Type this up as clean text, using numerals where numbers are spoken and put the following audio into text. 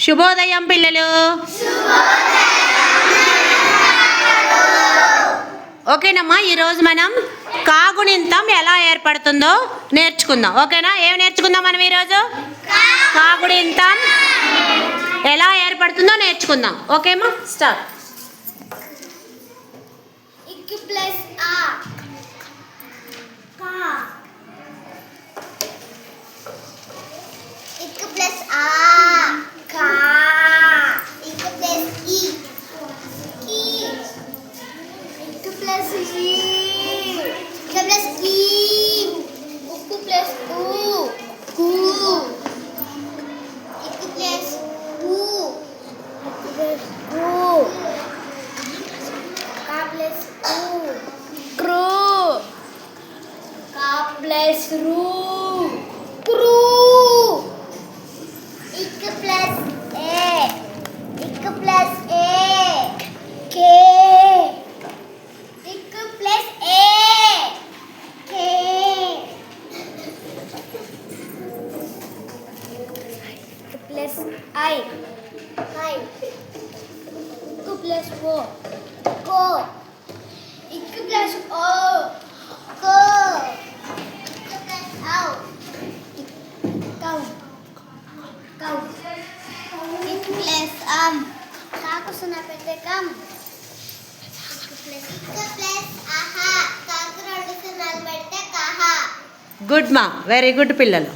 శుభోదయం పిల్లలు. ఓకేనమ్మా, ఈరోజు మనం కాగుణింతం ఎలా ఏర్పడుతుందో నేర్చుకుందాం. ఓకేనా? ఏం నేర్చుకుందాం మనం ఈరోజు? కాగుణింతం ఎలా ఏర్పడుతుందో నేర్చుకుందాం. ఓకేమా? స్టార్ట్. గుడ్ మా, వెరీ గుడ్ పిల్లలు.